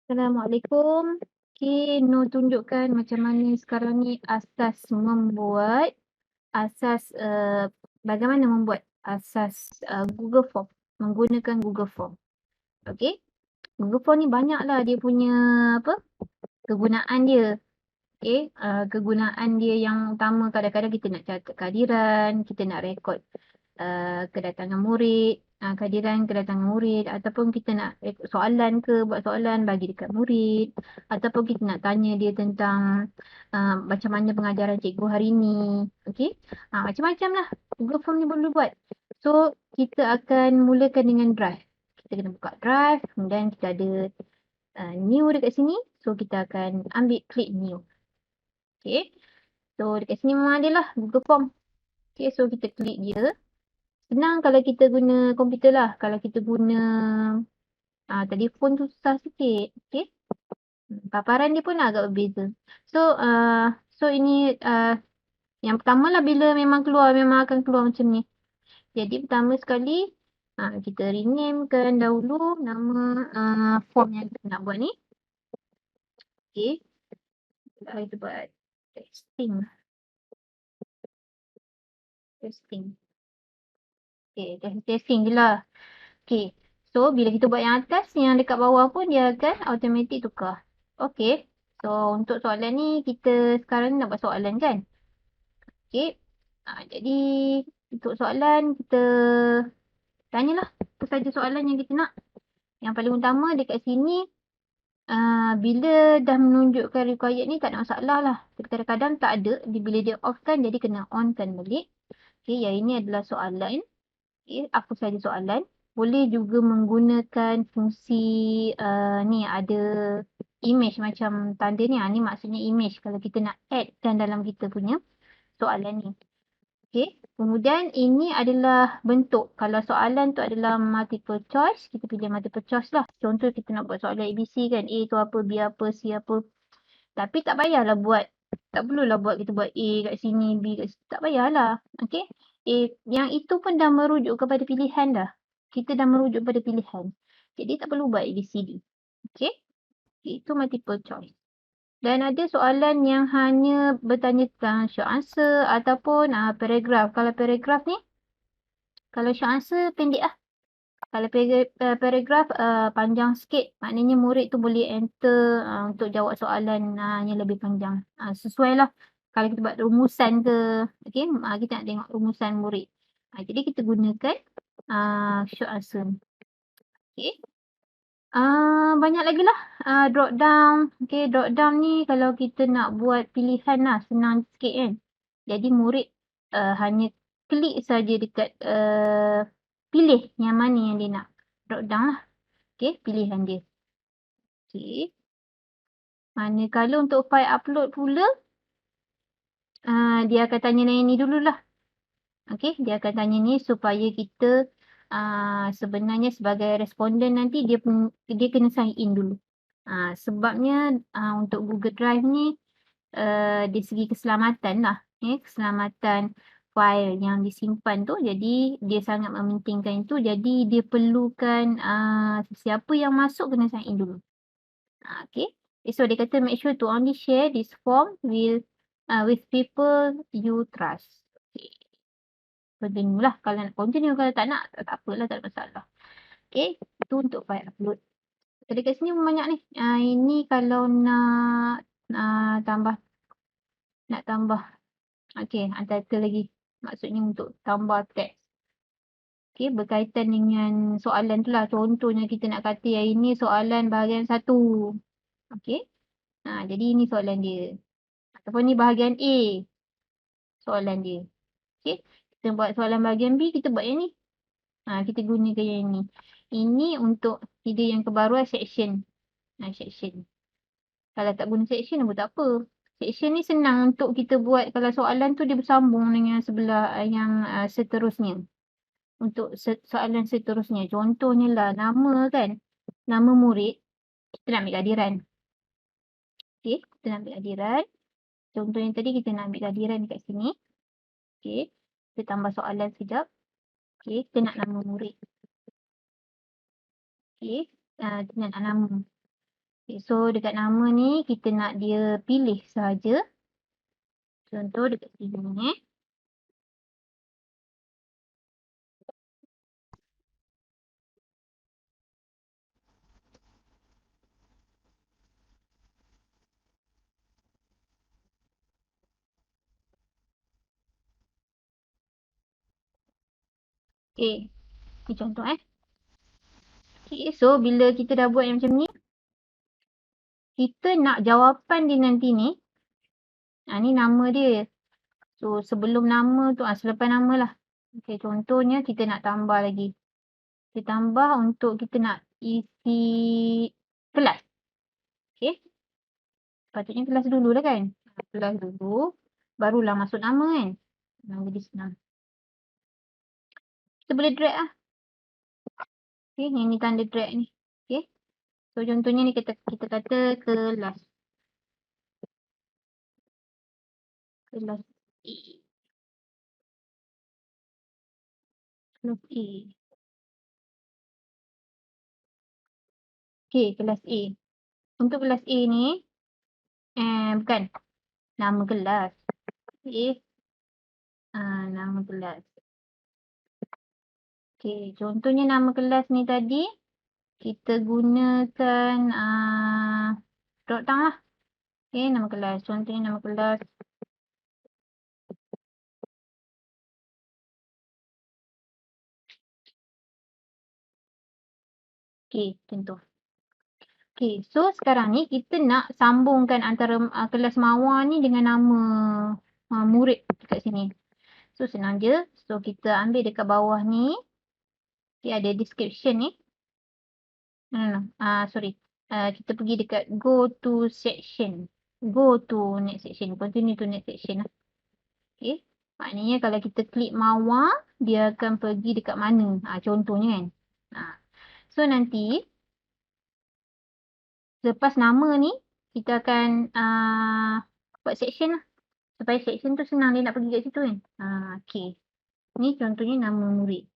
Assalamualaikum. Okay, Nur tunjukkan macam mana sekarang ni bagaimana membuat asas Google Form menggunakan Google Form. Okay, Google Form ni banyaklah dia punya kegunaan dia. Okay, kegunaan dia yang utama kadang-kadang kita nak catat kehadiran, kita nak rekod kedatangan murid, kedatangan murid, ataupun kita nak buat soalan bagi dekat murid, ataupun kita nak tanya dia tentang macam mana pengajaran cikgu hari ni. Okey. Macam-macam lah Google Form ni boleh buat. So, kita akan mulakan dengan Drive. Kita kena buka Drive, kemudian kita ada new dekat sini. So, kita akan ambil klik new. Okey. So, dekat sini memang ada lah Google Form. Okay, so kita klik dia. Senang kalau kita guna komputer lah. Kalau kita guna telefon tu susah sikit. Okay. Paparan dia pun agak berbeza. So ini yang pertama lah bila memang akan keluar macam ni. Jadi pertama sekali kita renamekan dahulu nama form yang kita nak buat ni. Okay. Kita buat testing. Okay, testing je lah. Okay. So, bila kita buat yang atas, yang dekat bawah pun dia akan automatic tukar. Okay. So, untuk soalan ni, kita sekarang nak buat soalan kan? Okay. Jadi, untuk soalan, kita tanyalah apa saja soalan yang kita nak. Yang paling utama dekat sini, bila dah menunjukkan required ni, tak ada masalah lah. Tapi kadang-kadang tak ada. Bila dia off kan, jadi kena on kan balik. Okay, yang ini adalah soalan. Okay, apa saja soalan. Boleh juga menggunakan fungsi ni ada image macam tanda ni. Ni maksudnya image kalau kita nak add-kan dalam kita punya soalan ni. Okay. Kemudian ini adalah bentuk. Kalau soalan tu adalah multiple choice, kita pilih multiple choice lah. Contoh kita nak buat soalan ABC kan. A tu apa, B apa, C apa. Tapi tak payahlah buat. Tak perlulah kita buat A kat sini, B kat sini. Tak payahlah. Okay. Yang itu pun dah merujuk kepada pilihan dah. Kita dah merujuk pada pilihan. Jadi tak perlu buat ABCD. Okay. Itu multiple choice. Dan ada soalan yang hanya bertanya tentang short answer ataupun paragraf. Kalau paragraf ni, kalau short answer pendek lah. Kalau paragraf panjang sikit, maknanya murid tu boleh enter untuk jawab soalan yang lebih panjang. Sesuai lah. Kalau kita buat rumusan ke, okay, kita nak tengok rumusan murid. Jadi kita gunakan short answer. Okay. Banyak lagi lah drop down. Okay, drop down ni kalau kita nak buat pilihan lah, senang sikit kan. Jadi murid hanya klik saja dekat pilih yang mana yang dia nak. Drop down lah. Okay, pilihan dia. Okay. Manakala untuk file upload pula, dia akan tanya yang ni dululah. Okay, dia akan tanya ni supaya kita sebenarnya sebagai responden nanti dia kena sign in dulu. Sebabnya untuk Google Drive ni dari segi keselamatan lah. Keselamatan file yang disimpan tu. Jadi dia sangat mementingkan itu. Jadi dia perlukan siapa yang masuk kena sign in dulu. Okay. So dia kata make sure to only share this form with people you trust. Okay. Continue lah. Kalau nak continue, kalau tak nak, tak apalah, tak ada masalah. Okay. Itu untuk file upload. So, dekat sini banyak ni. Ini kalau nak tambah. Okay, untitled lagi. Maksudnya untuk tambah teks. Okay, berkaitan dengan soalan tu lah. Contohnya kita nak kata yang ini soalan bahagian 1. Okay. Jadi ini soalan dia. Ataupun ni bahagian A. Soalan dia. Okay. Kita buat soalan bahagian B, kita buat yang ni. Kita gunakan yang ni. Ini untuk video yang kebaruan section. Section. Kalau tak guna section pun tak apa. Section ni senang untuk kita buat kalau soalan tu dia bersambung dengan sebelah yang seterusnya. Untuk soalan seterusnya. Contohnya lah nama kan. Nama murid. Kita nak ambil kehadiran. Okay. Kita nak ambil kehadiran. Contoh yang tadi kita nak ambil kehadiran dekat sini. Okay. Kita tambah soalan sekejap. Okay. Kita nak nama murid. Okay. Kita nak nama. Okay, so dekat nama ni kita nak dia pilih saja. Contoh dekat sini Okay, ni contoh Okay, so bila kita dah buat yang macam ni, kita nak jawapan dia nanti ni. Ni nama dia. So sebelum nama tu, selepas nama lah. Okay, contohnya kita nak tambah lagi. Kita tambah untuk kita nak isi kelas. Okay. Patutnya kelas dulu lah kan. Kelas dulu. Barulah masuk nama kan. Jadi senang. Kita boleh drag lah. Okay, yang ni tanda drag ni. Okay. So contohnya ni kita kata kelas. Kelas A. Kelas A. Okay, kelas A. Untuk kelas A ni, bukan. Nama kelas. Okay. Nama kelas. Okay, contohnya nama kelas ni tadi, kita gunakan drop down lah. Okay, nama kelas. Contohnya nama kelas. Okay, contoh. Okay, so sekarang ni kita nak sambungkan antara kelas mawar ni dengan nama murid dekat sini. So senang je. So kita ambil dekat bawah ni. Okay, ada description ni. No. Sorry. Kita pergi dekat go to section. Go to next section. Continue to next section lah. Okay. Maknanya kalau kita klik mawar, dia akan pergi dekat mana. Contohnya kan. So nanti, lepas nama ni, kita akan buat section lah. Supaya section tu senang dia nak pergi kat situ kan. Okay. Ni contohnya nama murid.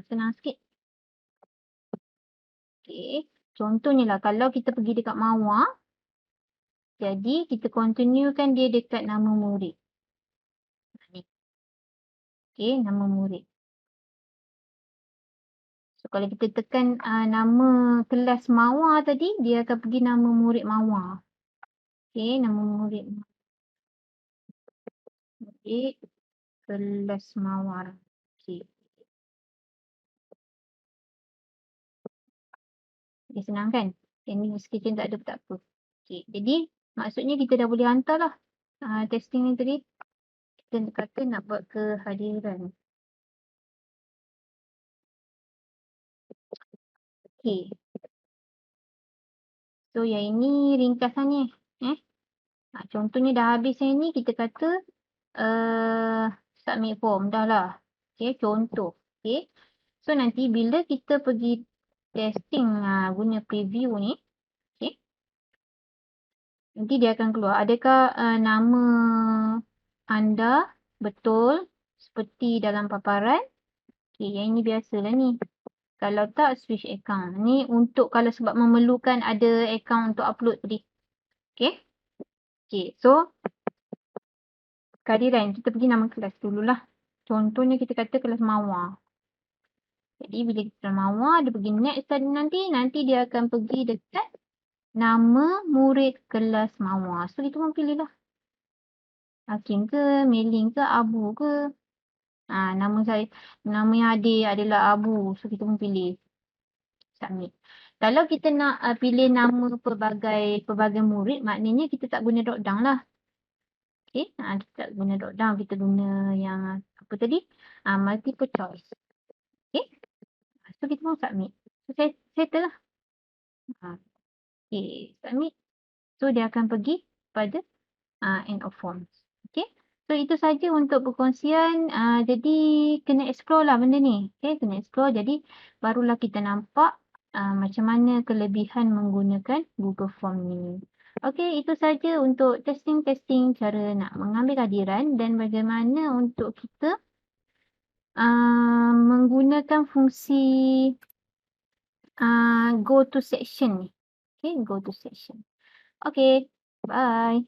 Senang sikit. Okay. Contohnya lah, kalau kita pergi dekat mawar, jadi kita continuekan dia dekat nama murid. Okay, nama murid. So kalau kita tekan nama kelas mawar tadi, dia akan pergi nama murid mawar. Okay, nama murid. Murid kelas mawar. Okay. Okay, senang kan? Yang ni sekecil tak ada pun tak apa. Okay, jadi maksudnya kita dah boleh hantar lah. Testing ni tadi. Kita kata nak buat kehadiran. Okay. So yang ini ringkasannya. Contohnya dah habis yang ni, kita kata submit form dah lah. Okay, contoh. Okay. So nanti bila kita pergi testing guna preview ni, okay, nanti dia akan keluar. Adakah nama anda betul seperti dalam paparan? Okay, yang ini biasalah ni. Kalau tak, switch account. Ni untuk kalau sebab memerlukan ada account untuk upload tadi. Okay. Okay, so kehadiran. Kita pergi nama kelas dululah. Contohnya kita kata kelas mawar. Jadi bila kita mawar, dia pergi next tadi nanti dia akan pergi dekat nama murid kelas mawar. So kita pun pilih lah. Hakim ke, Mailing ke, Abu ke. Nama yang adik adalah Abu. So kita pun pilih. Submit. Kalau kita nak pilih nama pelbagai murid, maknanya kita tak guna drop down lah. Okay, kita tak guna drop down. Kita guna yang apa tadi? Multiple choice. Okay. So kita mau submit. So settle lah. Okay, submit. So dia akan pergi pada end of forms. Okay. So itu saja untuk perkongsian. Jadi kena explore lah benda ni. Okay, kena explore. Jadi barulah kita nampak macam mana kelebihan menggunakan Google Form ni. Okay, itu saja untuk testing-testing cara nak mengambil kehadiran dan bagaimana untuk kita menggunakan fungsi go to section ni. Okay, go to section. Okay, bye.